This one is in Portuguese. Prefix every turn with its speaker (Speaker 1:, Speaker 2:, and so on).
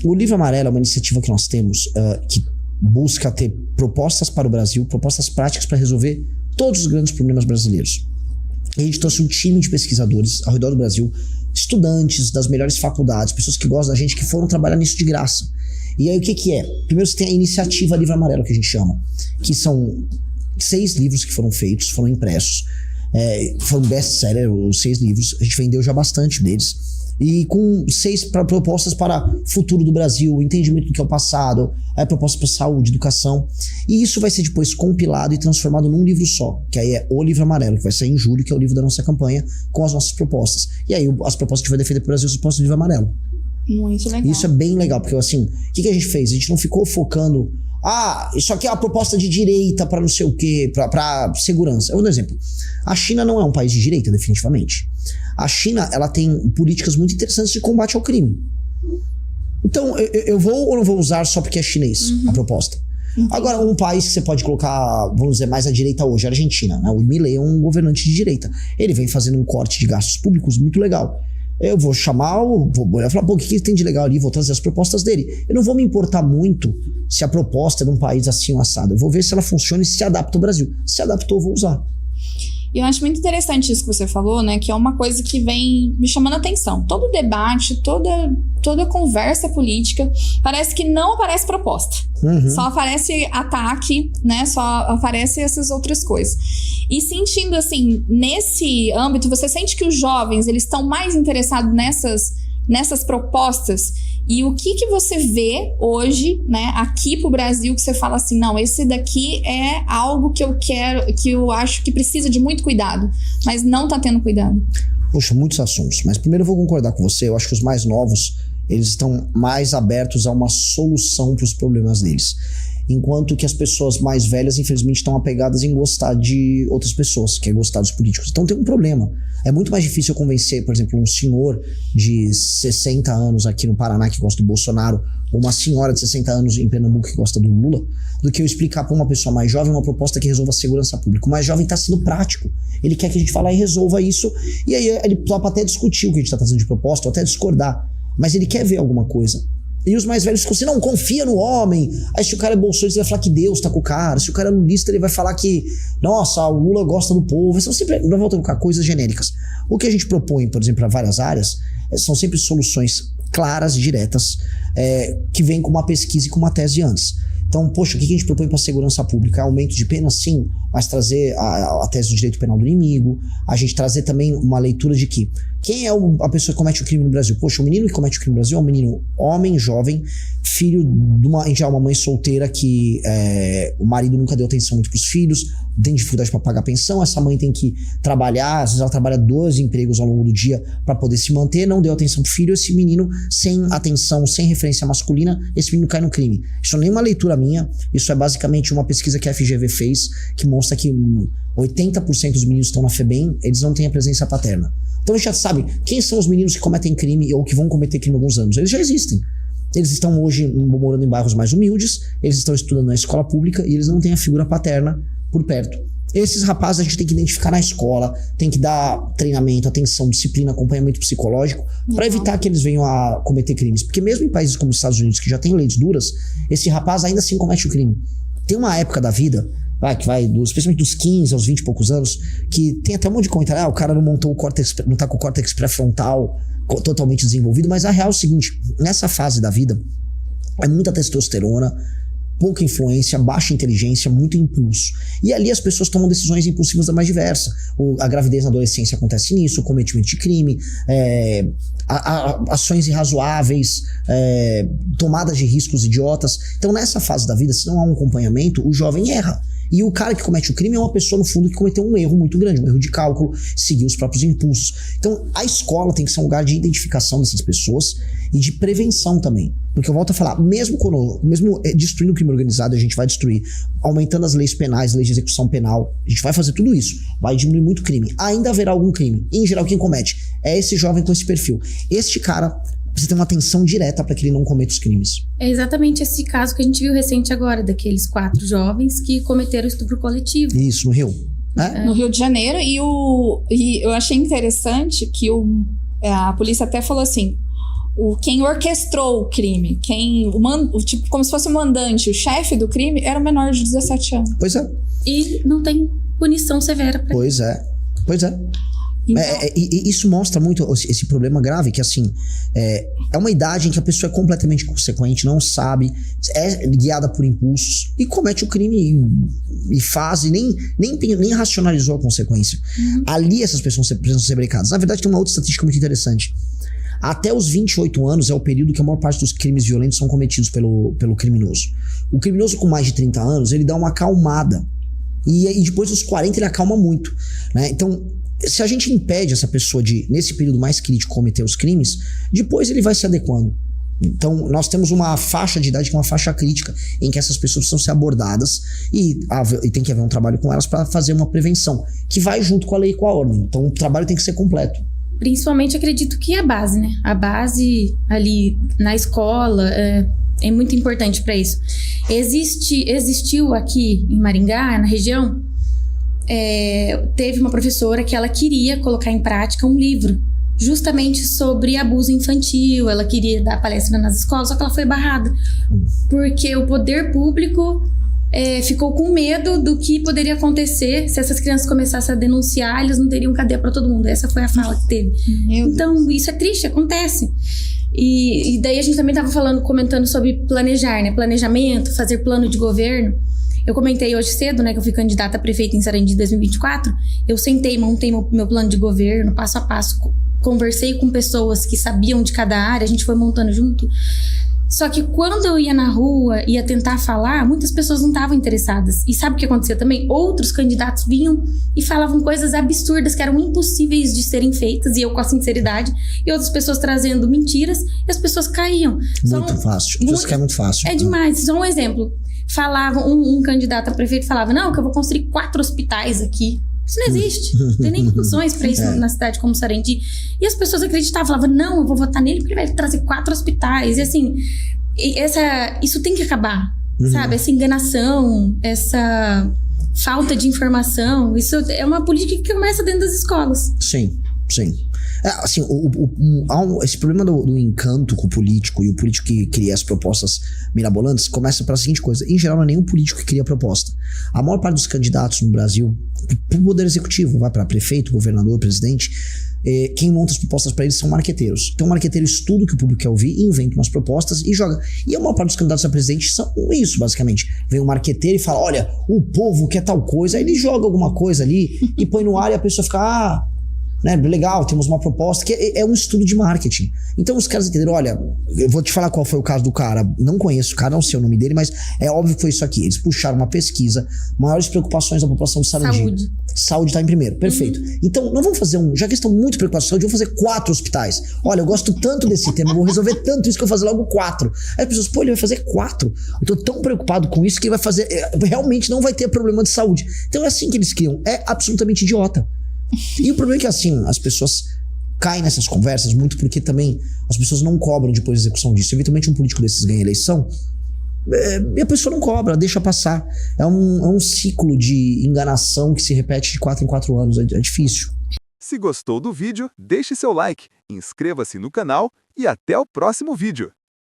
Speaker 1: O Livro Amarelo é uma iniciativa que nós temos que busca ter propostas para o Brasil, propostas práticas para resolver todos os grandes problemas brasileiros. E a gente trouxe um time de pesquisadores ao redor do Brasil, estudantes das melhores faculdades, pessoas que gostam da gente, que foram trabalhar nisso de graça. E aí o que é? Primeiro você tem a iniciativa Livro Amarelo, que a gente chama, que são 6 livros que foram feitos, foram impressos, foram best-seller, os 6 livros, a gente vendeu já bastante deles, e com 6 propostas para o futuro do Brasil, entendimento do que é o passado, propostas para saúde, educação, e isso vai ser depois compilado e transformado num livro só, que aí é o Livro Amarelo, que vai sair em julho, que é o livro da nossa campanha, com as nossas propostas. E aí as propostas que a gente vai defender para o Brasil são as propostas do Livro Amarelo.
Speaker 2: Muito legal.
Speaker 1: Isso é bem legal, porque assim, o que a gente fez? A gente não ficou focando, isso aqui é uma proposta de direita para não sei o quê, para segurança. Eu vou dar um exemplo. A China não é um país de direita, definitivamente. A China, ela tem políticas muito interessantes de combate ao crime. Então, eu vou ou não vou usar só porque é chinês a proposta? Agora, um país que você pode colocar, vamos dizer, mais à direita hoje, a Argentina, né? O Milei é um governante de direita. Ele vem fazendo um corte de gastos públicos muito legal. Eu vou chamar, vou olhar e falar, o que tem de legal ali? Vou trazer as propostas dele. Eu não vou me importar muito se a proposta é de um país assim ou assado. Eu vou ver se ela funciona e se adapta ao Brasil. Se adaptou, eu vou usar.
Speaker 2: E eu acho muito interessante isso que você falou, né? Que é uma coisa que vem me chamando a atenção. Todo debate, toda conversa política, parece que não aparece proposta. Só aparece ataque, né? Só aparece essas outras coisas. E sentindo assim, nesse âmbito, você sente que os jovens, eles estão mais interessados nessas propostas? E o que você vê hoje, né, aqui pro Brasil, que você fala assim, não, esse daqui é algo que eu quero, que eu acho que precisa de muito cuidado, mas não tá tendo cuidado?
Speaker 1: Poxa, muitos assuntos, mas primeiro eu vou concordar com você, eu acho que os mais novos, eles estão mais abertos a uma solução para os problemas deles. Enquanto que as pessoas mais velhas, infelizmente, estão apegadas em gostar de outras pessoas, que é gostar dos políticos. Então tem um problema. É muito mais difícil eu convencer, por exemplo, um senhor de 60 anos aqui no Paraná que gosta do Bolsonaro, ou uma senhora de 60 anos em Pernambuco que gosta do Lula, do que eu explicar para uma pessoa mais jovem uma proposta que resolva a segurança pública. O mais jovem está sendo prático. Ele quer que a gente vá lá e resolva isso, e aí ele topa até discutir o que a gente está trazendo de proposta, ou até discordar. Mas ele quer ver alguma coisa. E os mais velhos ficam assim, não, confia no homem. Aí se o cara é bolsonarista, ele vai falar que Deus tá com o cara. Se o cara é lulista, ele vai falar que, nossa, o Lula gosta do povo. São sempre, não voltam a colocar coisas genéricas. O que a gente propõe, por exemplo, para várias áreas, são sempre soluções claras, diretas, que vêm com uma pesquisa e com uma tese antes. Então, poxa, o que a gente propõe para a segurança pública? Aumento de pena, sim, mas trazer a tese do direito penal do inimigo, a gente trazer também uma leitura de que quem é a pessoa que comete o crime no Brasil? Poxa, o menino que comete o crime no Brasil é um menino homem, jovem, filho de uma mãe solteira que o marido nunca deu atenção muito para os filhos, tem dificuldade para pagar pensão, essa mãe tem que trabalhar, às vezes ela trabalha 2 empregos ao longo do dia para poder se manter, não deu atenção pro filho, esse menino sem atenção, sem referência masculina, esse menino cai no crime. Isso não é nem uma leitura minha, isso é basicamente uma pesquisa que a FGV fez, que mostra que 80% dos meninos que estão na FEBEM, eles não têm a presença paterna. Então a gente já sabe quem são os meninos que cometem crime ou que vão cometer crime há alguns anos. Eles já existem. Eles estão hoje morando em bairros mais humildes, eles estão estudando na escola pública e eles não têm a figura paterna por perto. Esses rapazes a gente tem que identificar na escola, tem que dar treinamento, atenção, disciplina, acompanhamento psicológico para evitar que eles venham a cometer crimes. Porque mesmo em países como os Estados Unidos, que já tem leis duras, esse rapaz ainda assim comete o crime. Tem uma época da vida, que vai especialmente dos 15 aos 20 e poucos anos, que tem até um monte de comentário, o cara não montou o córtex, não tá com o córtex pré-frontal totalmente desenvolvido, mas a real é o seguinte, nessa fase da vida, é muita testosterona, pouca influência, baixa inteligência, muito impulso. E ali as pessoas tomam decisões impulsivas da mais diversa. A gravidez na adolescência acontece nisso, o cometimento de crime, ações irrazoáveis, tomadas de riscos idiotas. Então nessa fase da vida, se não há um acompanhamento, o jovem erra. E o cara que comete o crime é uma pessoa, no fundo, que cometeu um erro muito grande, um erro de cálculo, seguir os próprios impulsos. Então, a escola tem que ser um lugar de identificação dessas pessoas e de prevenção também. Porque eu volto a falar, mesmo destruindo o crime organizado, a gente vai destruir, aumentando as leis penais, leis de execução penal, a gente vai fazer tudo isso, vai diminuir muito crime. Ainda haverá algum crime. E, em geral, quem comete é esse jovem com esse perfil. Este cara precisa ter uma atenção direta para que ele não cometa os crimes.
Speaker 3: É exatamente esse caso que a gente viu recente agora, daqueles 4 jovens que cometeram estupro coletivo.
Speaker 1: Isso, no Rio.
Speaker 2: No Rio de Janeiro. E eu achei interessante que a polícia até falou assim, quem orquestrou o crime, tipo, como se fosse o mandante, o chefe do crime, era um menor de 17 anos.
Speaker 1: Pois é.
Speaker 3: E não tem punição severa pra
Speaker 1: Pois é. Então, isso mostra muito esse problema grave, que assim, é uma idade em que a pessoa é completamente inconsequente, não sabe, é guiada por impulsos e comete o crime e faz, e nem racionalizou a consequência. Ali essas pessoas precisam ser brecadas. Na verdade, tem uma outra estatística muito interessante. Até os 28 anos é o período que a maior parte dos crimes violentos são cometidos pelo criminoso. O criminoso com mais de 30 anos, ele dá uma acalmada. E depois dos 40 ele acalma muito, né? Então, se a gente impede essa pessoa de, nesse período mais crítico, cometer os crimes, depois ele vai se adequando. Então, nós temos uma faixa de idade que é uma faixa crítica, em que essas pessoas precisam ser abordadas e tem que haver um trabalho com elas para fazer uma prevenção, que vai junto com a lei e com a ordem. Então, o trabalho tem que ser completo.
Speaker 3: Principalmente, acredito que a base, né? A base ali na escola é muito importante para isso. Existiu aqui em Maringá, na região, teve uma professora que ela queria colocar em prática um livro justamente sobre abuso infantil. Ela queria dar palestra nas escolas, só que ela foi barrada porque o poder público ficou com medo do que poderia acontecer se essas crianças começassem a denunciar. Eles não teriam cadeia para todo mundo. Essa foi a fala que teve. Então isso é triste, acontece. E daí a gente também estava comentando sobre planejar, né? Planejamento, fazer plano de governo. Eu comentei hoje cedo, né, que eu fui candidata a prefeita em Sarandi em 2024. Eu montei meu plano de governo, passo a passo, conversei com pessoas que sabiam de cada área, a gente foi montando junto. Só que quando eu ia na rua, ia tentar falar, muitas pessoas não estavam interessadas. E sabe o que acontecia também? Outros candidatos vinham e falavam coisas absurdas que eram impossíveis de serem feitas, e eu com a sinceridade, e outras pessoas trazendo mentiras, e as pessoas caíam.
Speaker 1: Muito fácil. Isso que é muito fácil.
Speaker 3: É demais. Só um exemplo. Um candidato a prefeito falava, não, que eu vou construir 4 hospitais aqui. Isso não existe. Não tem nem condições para isso na cidade como Sarandi. E as pessoas acreditavam, falavam, não, eu vou votar nele porque ele vai trazer 4 hospitais. E assim, isso tem que acabar. Sabe? Essa enganação, essa falta de informação. Isso é uma política que começa dentro das escolas.
Speaker 1: Sim. Assim, esse problema do encanto com o político e o político que cria as propostas mirabolantes começa pela seguinte coisa: em geral, não é nenhum político que cria a proposta. A maior parte dos candidatos no Brasil, pro poder executivo, vai para prefeito, governador, presidente, quem monta as propostas para eles são marqueteiros. Então, o marqueteiro estuda o que o público quer ouvir, inventa umas propostas e joga. E a maior parte dos candidatos a presidente são isso, basicamente. Vem um marqueteiro e fala: olha, o povo quer tal coisa, aí ele joga alguma coisa ali e põe no ar e a pessoa fica, né, legal, temos uma proposta, que é um estudo de marketing. Então os caras entenderam, olha, eu vou te falar qual foi o caso do cara, não conheço o cara, não sei o nome dele, mas é óbvio que foi isso aqui. Eles puxaram uma pesquisa, maiores preocupações da população de Sarandi. Saúde tá em primeiro, perfeito. Então, não vamos fazer já que estão muito preocupados com saúde, vamos fazer 4 hospitais. Olha, eu gosto tanto desse tema, eu vou resolver tanto isso que eu vou fazer logo 4. Aí as pessoas, ele vai fazer 4. Eu tô tão preocupado com isso que ele vai fazer, realmente não vai ter problema de saúde. Então é assim que eles criam, é absolutamente idiota. E o problema é que assim, as pessoas caem nessas conversas muito porque também as pessoas não cobram depois da execução disso. Eventualmente um político desses ganha eleição e a pessoa não cobra, deixa passar. É um ciclo de enganação que se repete de 4 em 4 anos, é difícil.
Speaker 4: Se gostou do vídeo, deixe seu like, inscreva-se no canal e até o próximo vídeo.